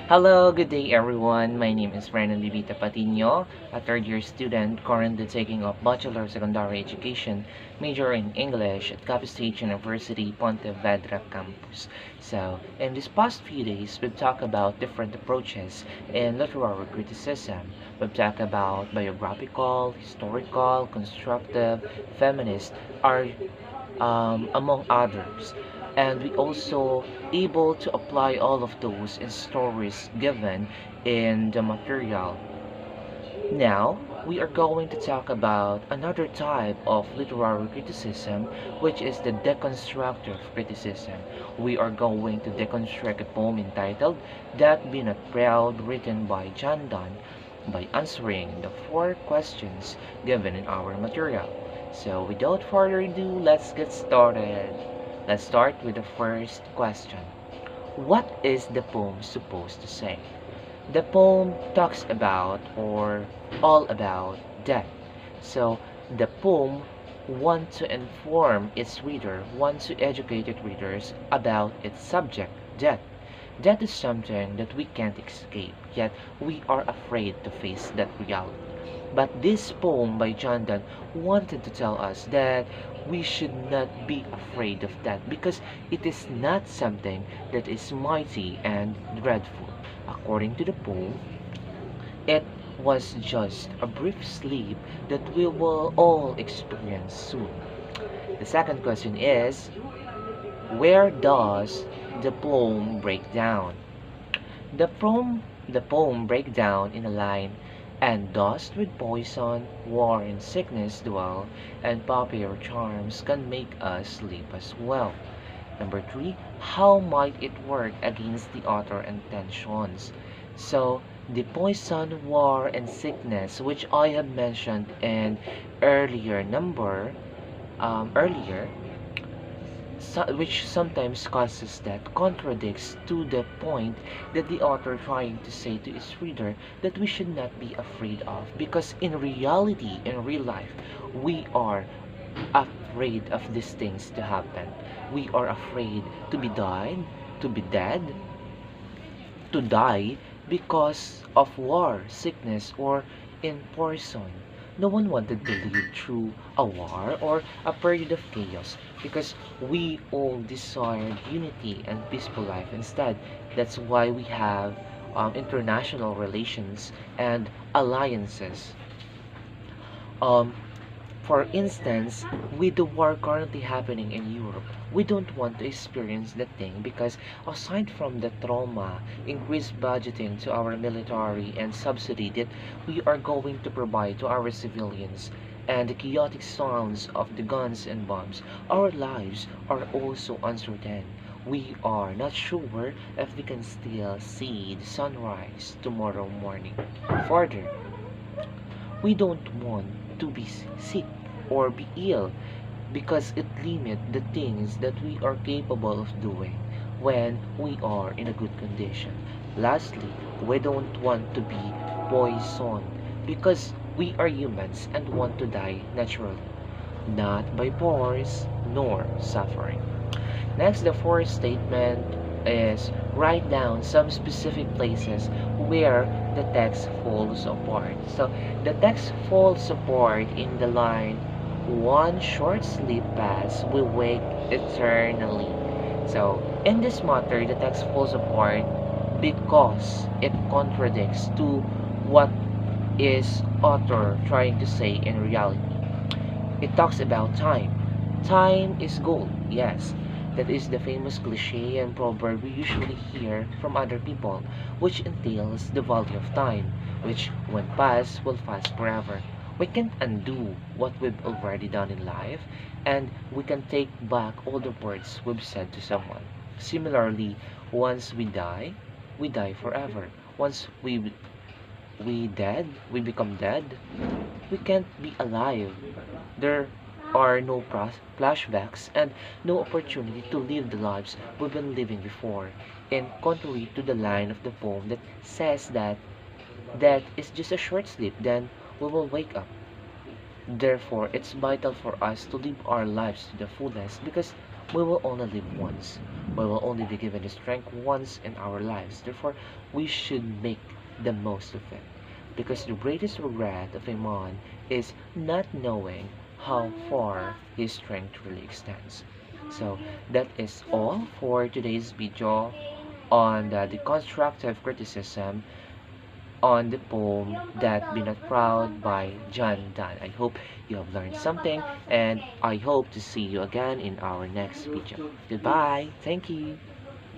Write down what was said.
Hello, good day everyone. My name is Renan Vivita Patino, a third-year student currently taking up Bachelor of Secondary Education, major in English at Capital State University, Ponte Vedra campus. So, in these past few days, we've talked about different approaches in literary criticism. We've talked about biographical, historical, constructive, feminist, art, among others. And we also able to apply all of those in stories given in the material. Now, we are going to talk about another type of literary criticism, which is the deconstructive criticism. We are going to deconstruct a poem entitled That Be Not Proud, written by John Donne, by answering the four questions given in our material. So, without further ado, let's get started. Let's start with the first question. What is the poem supposed to say? The poem talks about or all about death. So the poem wants to inform its reader, wants to educate its readers about its subject, death. Death is something that we can't escape, yet we are afraid to face that reality. But this poem by John Donne wanted to tell us that we should not be afraid of that because it is not something that is mighty and dreadful. According to the poem, it was just a brief sleep that we will all experience soon. The second question is, where does the poem break down? The poem breaks down in a line, and dust with poison, war and sickness dwell, and popular charms can make us sleep as well. Number three, how might it work against the author intentions? So, the poison, war, and sickness, which I have mentioned in earlier, which sometimes causes that contradicts to the point that the author trying to say to his reader that we should not be afraid of, because in reality, in real life, we are afraid of these things to happen. We are afraid to be dead, to die because of war, sickness, or in poison. No one wanted to live through a war or a period of chaos because we all desired unity and peaceful life instead. That's why we have international relations and alliances. Um, for instance, with the war currently happening in Europe, we don't want to experience that thing because aside from the trauma, increased budgeting to our military and subsidy that we are going to provide to our civilians, and the chaotic sounds of the guns and bombs, our lives are also uncertain. We are not sure if we can still see the sunrise tomorrow morning. Further, we don't want to be sick or be ill because it limits the things that we are capable of doing when we are in a good condition. Lastly, we don't want to be poisoned because we are humans and want to die naturally, not by force nor suffering. Next, the fourth statement is write down some specific places where the text falls apart. So the text falls apart in the line, one short sleep pass, we wake eternally. So in this matter, the text falls apart because it contradicts to what is author trying to say in reality. It talks about time. Time is gold, yes. That is the famous cliche and proverb we usually hear from other people, which entails the value of time, which when passed will pass forever. We can't undo what we've already done in life, and we can take back all the words we've said to someone. Similarly, once we die forever. Once we become dead, we can't be alive. There are no flashbacks and no opportunity to live the lives we've been living before. And contrary to the line of the poem that says that is just a short sleep, then we will wake up. Therefore, it's vital for us to live our lives to the fullest because we will only live once. We will only be given the strength once in our lives. Therefore, we should make the most of it. Because the greatest regret of a man is not knowing how far his strength really extends. So that is all for today's video on the deconstructive criticism on the poem That Be Not Proud by John Donne. I hope you have learned something, and I hope to see you again in our next video. Goodbye. Thank you.